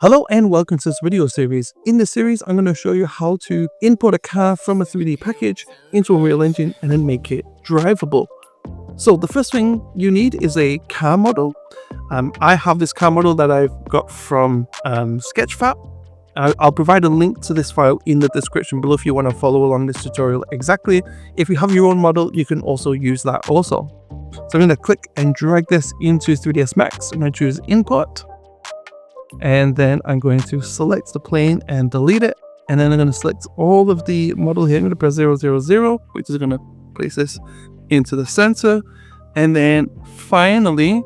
Hello and welcome to this video series. In this series, I'm going to show you how to import a car from a 3D package into a real engine and then make it drivable. So the first thing you need is a car model. I have this car model that I've got from Sketchfab. I'll provide a link to this file in the description below if you want to follow along this tutorial exactly. If you have your own model, you can also use that also. So I'm going to click and drag this into 3ds Max. I'm going to choose import. And then I'm going to select the plane and delete it. And then I'm going to select all of the model here. I'm going to press 000, which is going to place this into the center. And then finally,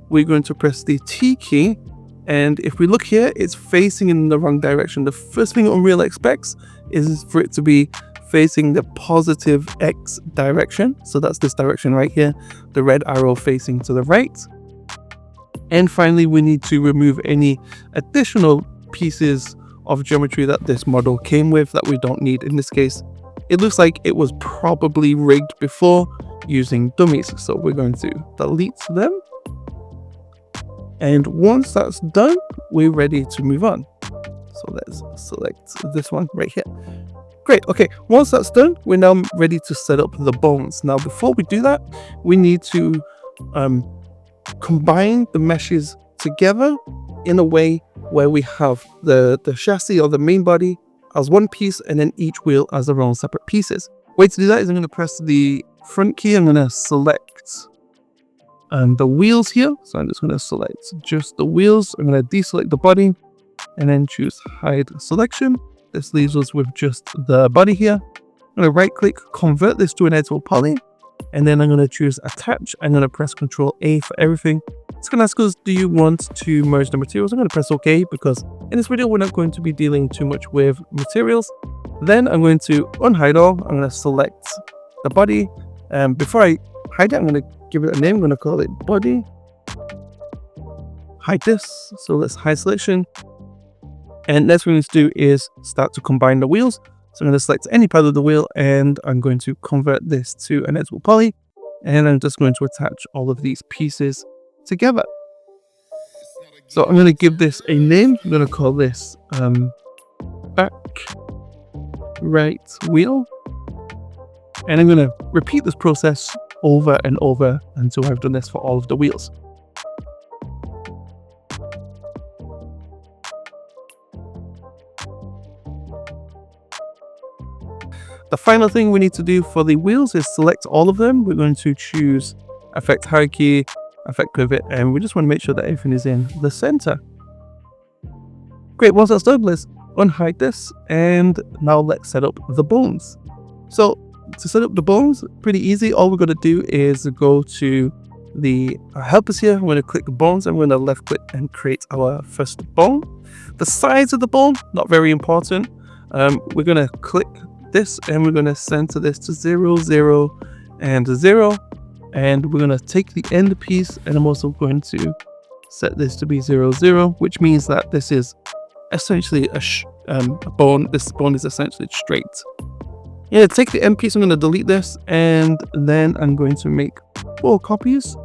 we're going to press the T key. And if we look here, it's facing in the wrong direction. The first thing Unreal expects is for it to be facing the positive X direction. So that's this direction right here, the red arrow facing to the right. And finally, we need to remove any additional pieces of geometry that this model came with that we don't need. In this case, it looks like it was probably rigged before using dummies. So we're going to delete them. And once that's done, we're ready to move on. So let's select this one right here. Great. Okay, once that's done, we're now ready to set up the bones. Now, before we do that, we need to combine the meshes together in a way where we have the chassis or the main body as one piece and then each wheel as their own separate pieces. Way to do that is I'm going to press the front key. I'm going to select the wheels here. So I'm just going to select just the wheels. I'm going to deselect the body and then choose hide selection. This leaves us with just the body here. I'm going to right click, convert this to an editable poly. And then I'm going to choose attach. I'm going to press Ctrl A for everything. It's going to ask us, do you want to merge the materials? I'm going to press OK because in this video, we're not going to be dealing too much with materials. Then I'm going to unhide all. I'm going to select the body. Before I hide it, I'm going to give it a name. I'm going to call it body. Hide this. So let's hide selection. And next what we're going to do is start to combine the wheels. So I'm going to select any part of the wheel and I'm going to convert this to an editable poly. And I'm just going to attach all of these pieces together. So I'm going to give this a name. I'm going to call this back right wheel. And I'm going to repeat this process over and over until I've done this for all of the wheels. The final thing we need to do for the wheels is select all of them. We're going to choose Effect Hierarchy, Effect Pivot, and we just want to make sure that everything is in the center. Great, once that's done, let's unhide this, and now let's set up the bones. So to set up the bones, pretty easy. All we're going to do is go to the helpers here. We're going to click bones, and we're going to left click and create our first bone. The size of the bone, not very important. We're going to click this and we're going to center this to 0, 0, and 0, and we're going to take the end piece and I'm also going to set this to be 0, 0, which means that this is essentially a bone. This bone is essentially straight. Yeah, take the end piece. I'm going to delete this and then I'm going to make 4 copies.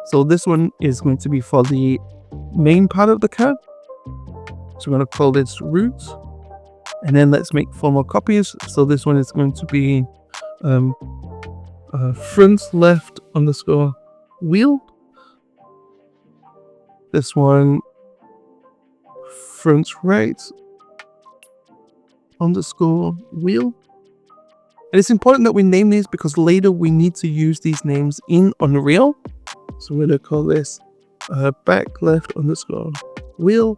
So this one is going to be for the main part of the car. So we're going to call this root. And then let's make 4 more copies. So this one is going to be front left underscore wheel. This one front right underscore wheel. And it's important that we name these because later we need to use these names in Unreal. So we're going to call this back left underscore wheel.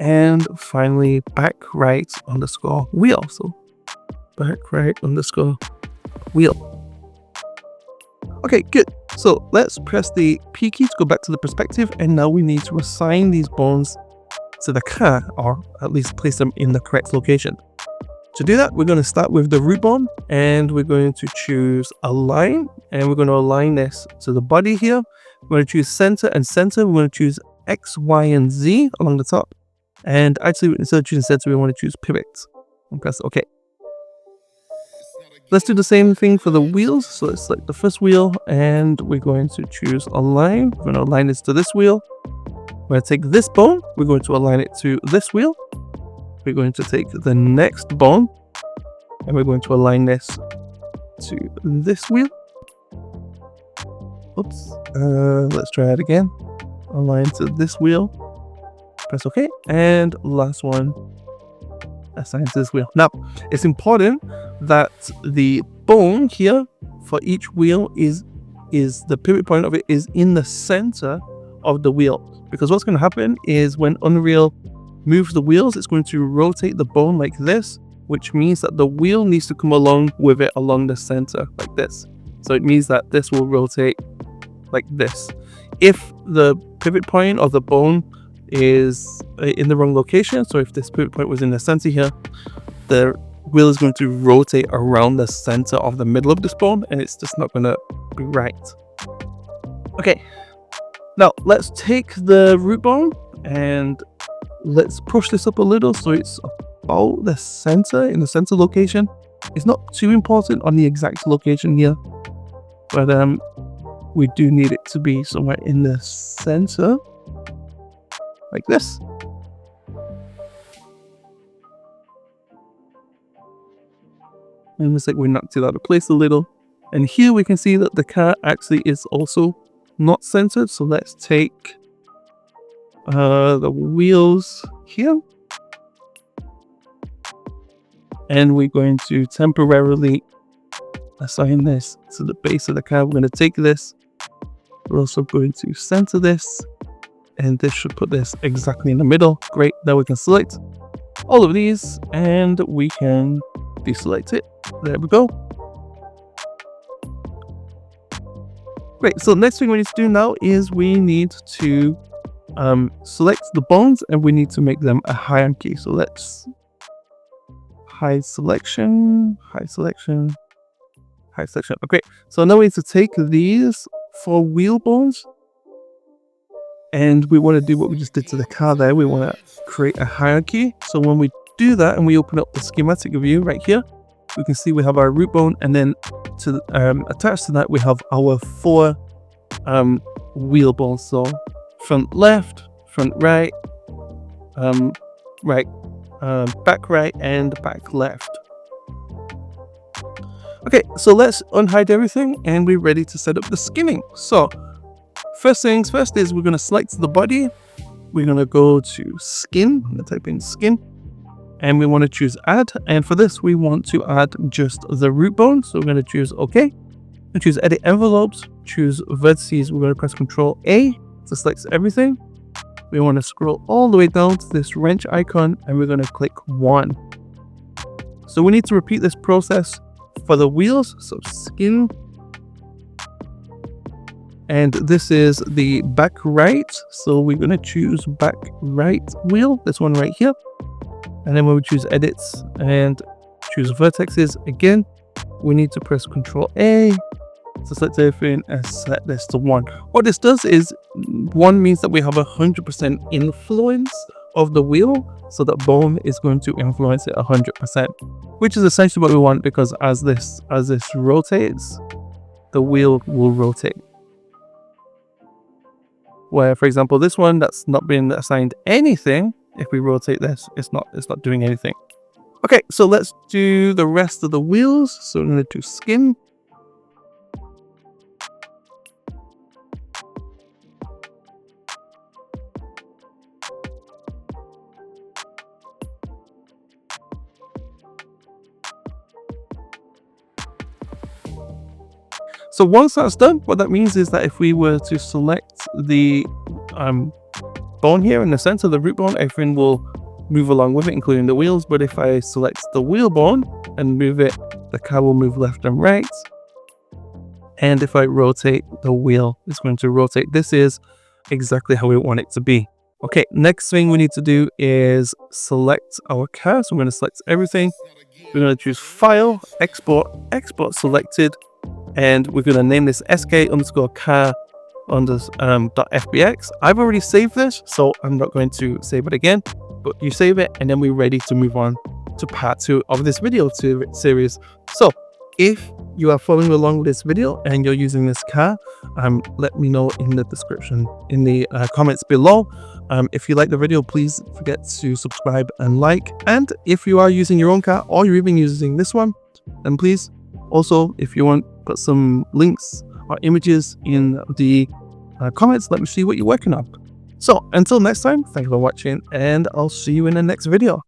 And finally, back right underscore wheel. So back right underscore wheel. Okay, good. So let's press the P key to go back to the perspective. And now we need to assign these bones to the car, or at least place them in the correct location. To do that, we're going to start with the root bone and we're going to choose align. And we're going to align this to the body here. We're going to choose center and center. We're going to choose X, Y, and Z along the top. And actually, instead of choosing center, we want to choose pivot and press OK. Let's do the same thing for the wheels. So let's select the first wheel and we're going to choose align. We're going to align this to this wheel. We're going to take this bone, we're going to align it to this wheel. We're going to take the next bone and we're going to align this to this wheel. Oops. Let's try it again. Align to this wheel. Press OK. And last one, assign to this wheel. Now, it's important that the bone here for each wheel is the pivot point of it is in the center of the wheel. Because what's going to happen is when Unreal moves the wheels, it's going to rotate the bone like this, which means that the wheel needs to come along with it along the center like this. So it means that this will rotate like this. If the pivot point of the bone is in the wrong location, so if this pivot point was in the center here, the wheel is going to rotate around the center of the middle of this bone, and it's just not going to be right. Okay, now let's take the root bone and let's push this up a little so it's about the center, in the center location. It's not too important on the exact location here, but we do need it to be somewhere in the center like this. And looks like we knocked it out of place a little. And here we can see that the car actually is also not centered. So let's take the wheels here. And we're going to temporarily assign this to the base of the car. We're going to take this. We're also going to center this. And this should put this exactly in the middle. Great. Now we can select all of these and we can deselect it. There we go. Great. So next thing we need to do now is we need to select the bones and we need to make them a hierarchy. So let's hide selection, hide selection, hide selection. Okay. So now we need to take these 4 wheel bones and we want to do what we just did to the car there. We want to create a hierarchy. So when we do that and we open up the schematic view right here, we can see we have our root bone, and then to attached to that we have our 4 wheel bones. So front left, front right, back right, and back left. Okay, so let's unhide everything and we're ready to set up the skinning. So first things first is we're going to select the body. We're going to go to skin. I'm going to type in skin. And we want to choose add. And for this, we want to add just the root bone. So we're going to choose OK. And choose edit envelopes. Choose vertices. We're going to press Ctrl A to select everything. We want to scroll all the way down to this wrench icon and we're going to click 1. So we need to repeat this process for the wheels. So skin. And this is the back right. So we're going to choose back right wheel. This one right here. And then when we choose edits and choose vertexes again, we need to press Ctrl A to select everything and set this to 1. What this does is 1 means that we have 100% influence of the wheel. So that bone is going to influence it 100%, which is essentially what we want, because as this rotates, the wheel will rotate. Where, for example, this one that's not been assigned anything, if we rotate this, it's not doing anything. Okay, so let's do the rest of the wheels. So I'm going to do skin. So once that's done, what that means is that if we were to select the bone here in the center, the root bone, everything will move along with it, including the wheels. But if I select the wheel bone and move it, the car will move left and right. And if I rotate the wheel, it's going to rotate. This is exactly how we want it to be. Okay, next thing we need to do is select our car. So I'm going to select everything. We're going to choose File, Export, Export Selected. And we're going to name this sk_car_.fbx. I've already saved this, so I'm not going to save it again, but you save it and then we're ready to move on to part 2 of this video series. So If you are following along with this video and you're using this car, let me know in the description, in the comments below. If you like the video, please forget to subscribe and like. And if you are using your own car or you're even using this one, then please also, if you want, put some links or images in the comments. Let me see what you're working on. So until next time, thank you for watching, and I'll see you in the next video.